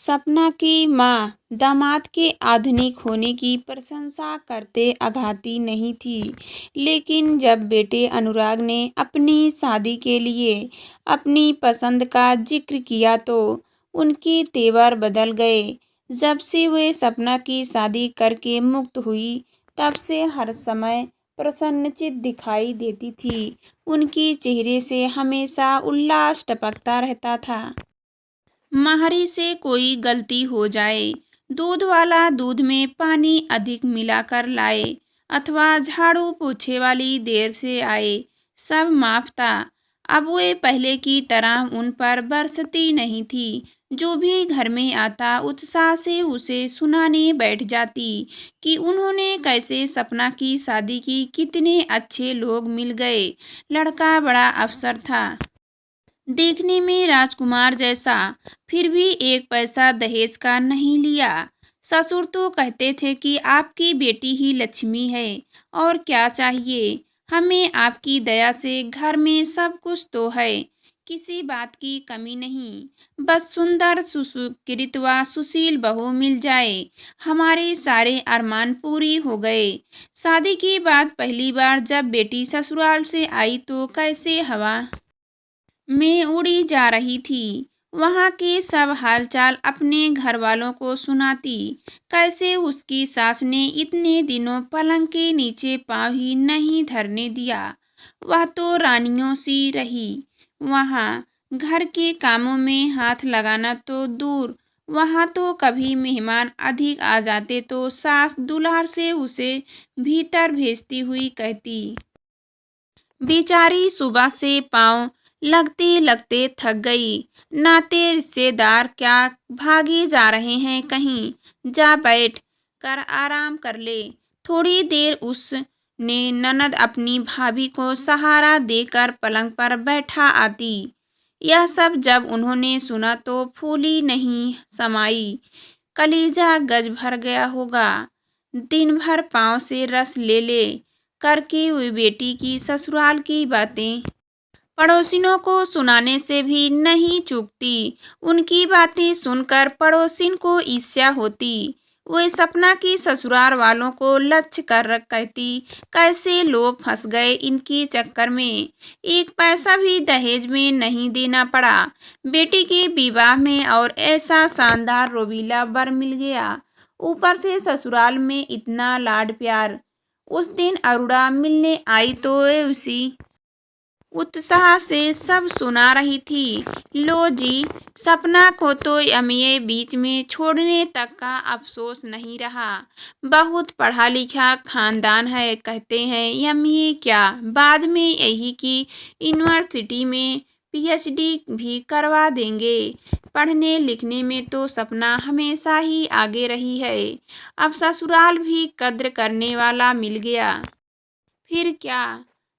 सपना की माँ दामाद के आधुनिक होने की प्रशंसा करते अघाती नहीं थी, लेकिन जब बेटे अनुराग ने अपनी शादी के लिए अपनी पसंद का जिक्र किया तो उनके तेवर बदल गए। जब से वे सपना की शादी करके मुक्त हुई, तब से हर समय प्रसन्नचित दिखाई देती थी। उनके चेहरे से हमेशा उल्लास टपकता रहता था। महरी से कोई गलती हो जाए, दूध वाला दूध में पानी अधिक मिलाकर लाए अथवा झाड़ू पोछे वाली देर से आए, सब माफ था। अब वे पहले की तरह उन पर बरसती नहीं थी। जो भी घर में आता उत्साह से उसे सुनाने बैठ जाती कि उन्होंने कैसे सपना की शादी की, कितने अच्छे लोग मिल गए, लड़का बड़ा अफसर था, देखने में राजकुमार जैसा, फिर भी एक पैसा दहेज का नहीं लिया। ससुर तो कहते थे कि आपकी बेटी ही लक्ष्मी है, और क्या चाहिए हमें, आपकी दया से घर में सब कुछ तो है, किसी बात की कमी नहीं, बस सुंदर सुशिक्षित व सुशील बहू मिल जाए, हमारे सारे अरमान पूरी हो गए। शादी की बात पहली बार जब बेटी ससुराल से आई तो कैसे हवा में उड़ी जा रही थी। वहां के सब हालचाल अपने घर वालों को सुनाती, कैसे उसकी सास ने इतने दिनों पलंग के नीचे पाँव ही नहीं धरने दिया। वह तो रानियों सी रही। वहां घर के कामों में हाथ लगाना तो दूर, वहां तो कभी मेहमान अधिक आ जाते तो सास दुलार से उसे भीतर भेजती हुई कहती, बेचारी सुबह से पाँव लगते लगते थक गई, नाते रिश्तेदार क्या भागे जा रहे हैं, कहीं जा बैठ कर आराम कर ले। थोड़ी देर उसने ननद अपनी भाभी को सहारा देकर पलंग पर बैठा आती। यह सब जब उन्होंने सुना तो फूली नहीं समाई, कलीजा गज भर गया होगा। दिन भर पाँव से रस ले ले करके हुई बेटी की ससुराल की बातें पड़ोसिनों को सुनाने से भी नहीं चूकती। उनकी बातें सुनकर पड़ोसिन को ईर्ष्या होती। वे सपना की ससुराल वालों को लक्ष्य कर कहती, कैसे लोग फंस गए इनके चक्कर में, एक पैसा भी दहेज में नहीं देना पड़ा, बेटी के विवाह में और ऐसा शानदार रोबीला वर मिल गया, ऊपर से ससुराल में इतना लाड प्यार। उस दिन अरुणा मिलने आई तो वे उसी उत्साह से सब सुना रही थी। लो जी, सपना को तो एमए बीच में छोड़ने तक का अफसोस नहीं रहा। बहुत पढ़ा लिखा खानदान है, कहते हैं एमए क्या, बाद में यही की यूनिवर्सिटी में पीएचडी भी करवा देंगे। पढ़ने लिखने में तो सपना हमेशा ही आगे रही है। अब ससुराल भी कद्र करने वाला मिल गया। फिर क्या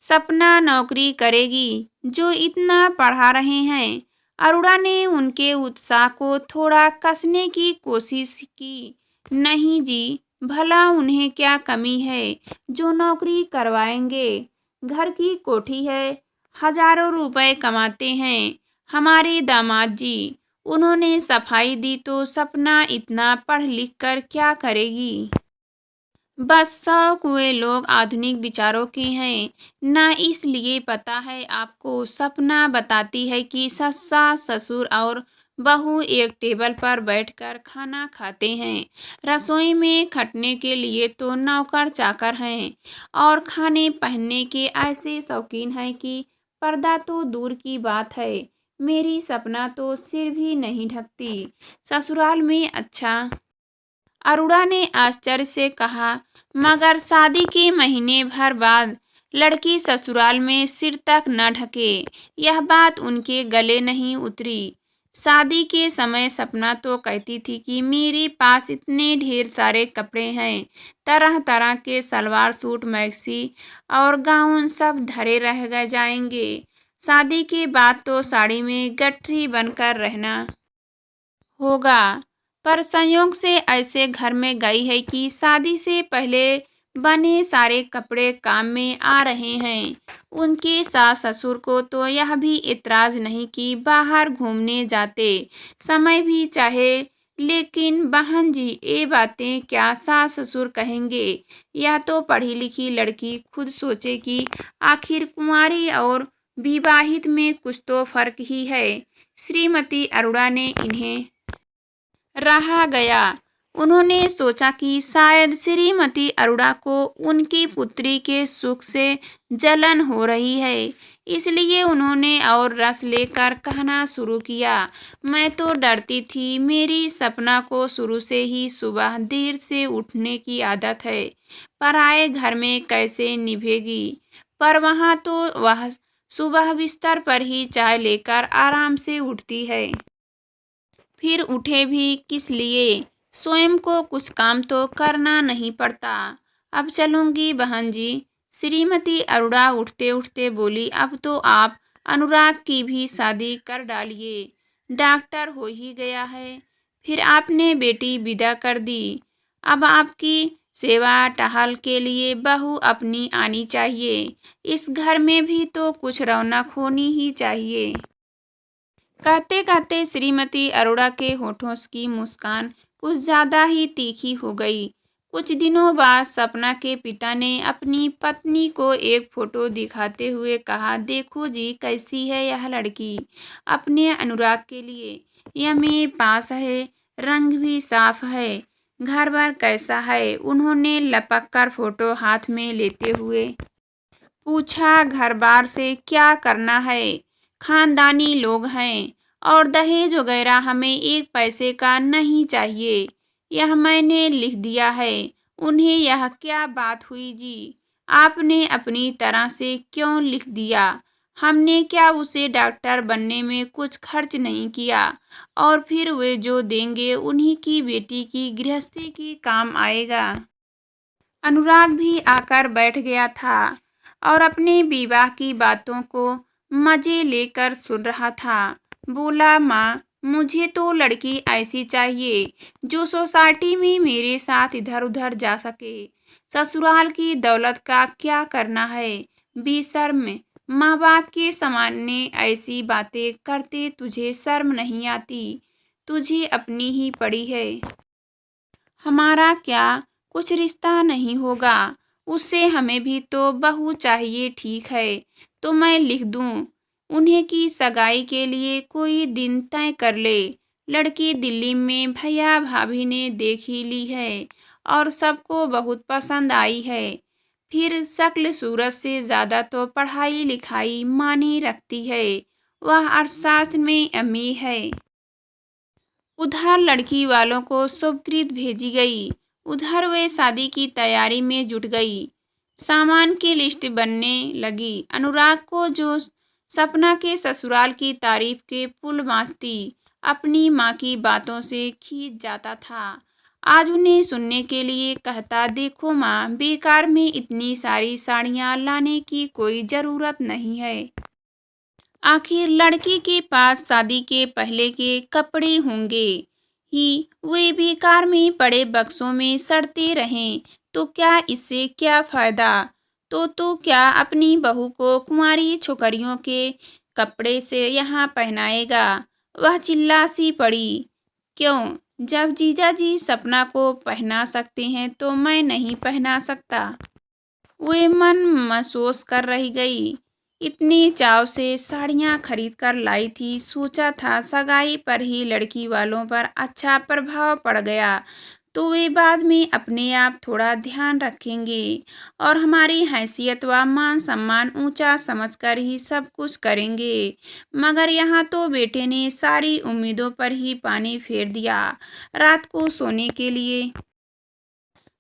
सपना नौकरी करेगी जो इतना पढ़ा रहे हैं। अरुणा ने उनके उत्साह को थोड़ा कसने की कोशिश की। नहीं जी, भला उन्हें क्या कमी है जो नौकरी करवाएंगे, घर की कोठी है, हजारों रुपए कमाते हैं हमारे दामाद जी, उन्होंने सफाई दी तो सपना इतना पढ़ लिख कर क्या करेगी। बस शौक वे लोग आधुनिक विचारों के हैं ना, इसलिए पता है आपको, सपना बताती है कि सास ससुर और बहू एक टेबल पर बैठकर खाना खाते हैं। रसोई में खटने के लिए तो नौकर चाकर हैं, और खाने पहनने के ऐसे शौकीन हैं कि पर्दा तो दूर की बात है, मेरी सपना तो सिर भी नहीं ढकती ससुराल में। अच्छा, अरुणा ने आश्चर्य से कहा, मगर शादी के महीने भर बाद लड़की ससुराल में सिर तक न ढके, यह बात उनके गले नहीं उतरी। शादी के समय सपना तो कहती थी कि मेरे पास इतने ढेर सारे कपड़े हैं, तरह तरह के सलवार सूट मैक्सी और गाउन सब धरे रह गए जाएंगे, शादी के बाद तो साड़ी में गठरी बनकर रहना होगा। पर संयोग से ऐसे घर में गई है कि शादी से पहले बने सारे कपड़े काम में आ रहे हैं। उनके सास ससुर को तो यह भी इतराज नहीं कि बाहर घूमने जाते समय भी चाहे लेकिन बहन जी, ये बातें क्या सास ससुर कहेंगे? या तो पढ़ी लिखी लड़की खुद सोचे कि आखिर कुंवारी और विवाहित में कुछ तो फर्क ही है। श्रीमती अरोड़ा ने इन्हें रहा गया। उन्होंने सोचा कि शायद श्रीमती अरोड़ा को उनकी पुत्री के सुख से जलन हो रही है, इसलिए उन्होंने और रस लेकर कहना शुरू किया, मैं तो डरती थी, मेरी सपना को शुरू से ही सुबह देर से उठने की आदत है, पराए घर में कैसे निभेगी। पर वहाँ तो वह सुबह बिस्तर पर ही चाय लेकर आराम से उठती है। फिर उठे भी किस लिए? स्वयं को कुछ काम तो करना नहीं पड़ता। अब चलूंगी बहन जी। श्रीमती अरोड़ा उठते उठते बोली, अब तो आप अनुराग की भी शादी कर डालिए, डॉक्टर हो ही गया है। फिर आपने बेटी विदा कर दी। अब आपकी सेवा टहल के लिए बहू अपनी आनी चाहिए। इस घर में भी तो कुछ रौनक होनी ही चाहिए। कहते कहते श्रीमती अरोड़ा के होठों की मुस्कान कुछ ज्यादा ही तीखी हो गई। कुछ दिनों बाद सपना के पिता ने अपनी पत्नी को एक फोटो दिखाते हुए कहा, देखो जी कैसी है यह लड़की अपने अनुराग के लिए। यह पास है, रंग भी साफ है, घर बार कैसा है? उन्होंने लपक कर फोटो हाथ में लेते हुए पूछा, घर बार से क्या करना है? खानदानी लोग हैं और दहेज वगैरह हमें एक पैसे का नहीं चाहिए। यह मैंने लिख दिया है। उन्हें यह क्या बात हुई जी? आपने अपनी तरह से क्यों लिख दिया? हमने क्या उसे डॉक्टर बनने में कुछ खर्च नहीं किया, और फिर वे जो देंगे उन्हीं की बेटी की गृहस्थी की काम आएगा। अनुराग भी आकर बैठ गया था और अपने विवाह की बातों को मजे लेकर सुन रहा था। बोला, माँ मुझे तो लड़की ऐसी चाहिए जो सोसाइटी में मेरे साथ इधर उधर जा सके। ससुराल की दौलत का क्या करना है? बेशर्म, माँ बाप के सामने ऐसी बातें करते तुझे शर्म नहीं आती? तुझे अपनी ही पड़ी है। हमारा क्या कुछ रिश्ता नहीं होगा, उससे हमें भी तो बहू चाहिए। ठीक है तो मैं लिख दूं उन्हें कि सगाई के लिए कोई दिन तय कर ले। लड़की दिल्ली में भैया भाभी ने देख ही ली है और सबको बहुत पसंद आई है। फिर शक्ल सूरत से ज्यादा तो पढ़ाई लिखाई मानी रखती है। वह अर्थशास्त्र में एमए है। उधर लड़की वालों को शुभकृत भेजी गई। उधर वे शादी की तैयारी में जुट गई। सामान की लिस्ट बनने लगी। अनुराग को जो सपना के ससुराल की तारीफ के पुल बांधती अपनी माँ की बातों से खींच जाता था, आज उन्हें सुनने के लिए कहता, देखो माँ, बेकार में इतनी सारी साड़ियाँ लाने की कोई ज़रूरत नहीं है। आखिर लड़की के पास शादी के पहले के कपड़े होंगे ही, वे भी कार में पड़े बक्सों में सड़ते रहें तो क्या, इससे क्या फायदा? तो क्या अपनी बहू को कुंवारी छोकरियों के कपड़े से यहाँ पहनाएगा? वह चिल्ला सी पड़ी, क्यों? जब जीजा जी सपना को पहना सकते हैं तो मैं नहीं पहना सकता? वे मन महसूस कर रह गई। इतनी चाव से साड़ियाँ खरीद कर लाई थी, सोचा था सगाई पर ही लड़की वालों पर अच्छा प्रभाव पड़ गया तो वे बाद में अपने आप थोड़ा ध्यान रखेंगे और हमारी हैसियत व मान सम्मान ऊंचा समझकर ही सब कुछ करेंगे। मगर यहाँ तो बेटे ने सारी उम्मीदों पर ही पानी फेर दिया। रात को सोने के लिए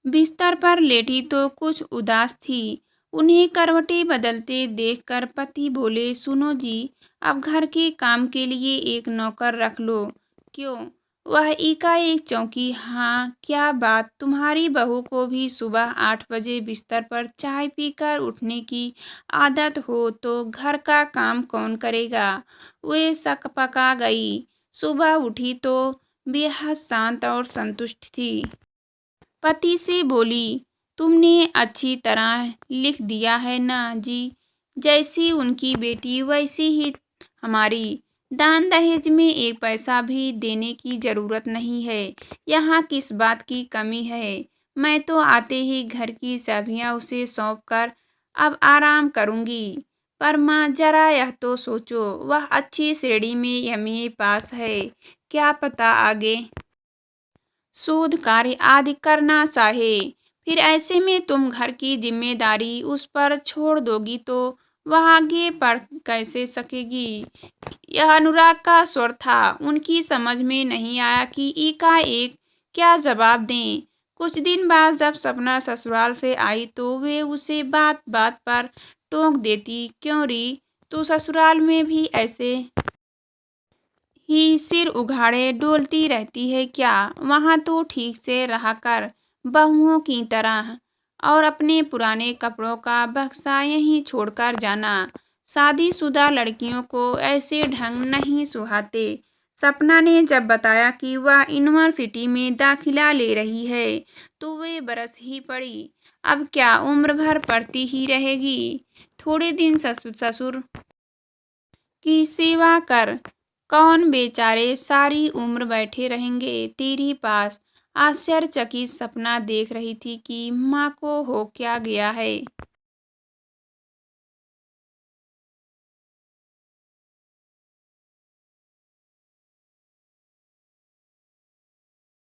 बिस्तर पर लेटी तो कुछ उदास थी। उन्हें करवटें बदलते देखकर पति बोले, सुनो जी, अब घर के काम के लिए एक नौकर रख लो। क्यों? वह एकाएक चौंकी। हाँ, क्या बात? तुम्हारी बहू को भी सुबह 8 बजे बिस्तर पर चाय पीकर उठने की आदत हो तो घर का काम कौन करेगा? वे सकपका गई। सुबह उठी तो बेहद शांत और संतुष्ट थी। पति से बोली, तुमने अच्छी तरह लिख दिया है ना जी? जैसी उनकी बेटी वैसी ही हमारी। दान दहेज में एक पैसा भी देने की जरूरत नहीं है। यहाँ किस बात की कमी है? मैं तो आते ही घर की चाबियाँ उसे सौंप कर अब आराम करूँगी। पर माँ, जरा यह तो सोचो, वह अच्छी श्रेणी में एमए पास है। क्या पता आगे शोध कार्य आदि करना चाहे। फिर ऐसे में तुम घर की जिम्मेदारी उस पर छोड़ दोगी तो वह आगे बढ़ कैसे सकेगी? यह अनुराग का स्वर था। उनकी समझ में नहीं आया कि एकाएक क्या जवाब दें। कुछ दिन बाद जब सपना ससुराल से आई तो वे उसे बात बात पर टोक देती, क्यों री, तू ससुराल में भी ऐसे ही सिर उघाड़े डोलती रहती है क्या? वहाँ तो ठीक से रहा कर, बहुओं की तरह। और अपने पुराने कपड़ों का बक्सा यहीं छोड़कर जाना। शादीशुदा लड़कियों को ऐसे ढंग नहीं सुहाते। सपना ने जब बताया कि वह यूनिवर्सिटी में दाखिला ले रही है तो वे बरस ही पड़ी। अब क्या उम्र भर पढ़ती ही रहेगी? थोड़े दिन ससुर की सेवा कर, कौन बेचारे सारी उम्र बैठे रहेंगे तेरी पास। आश्चर्यचकित सपना देख रही थी कि माँ को हो क्या गया है।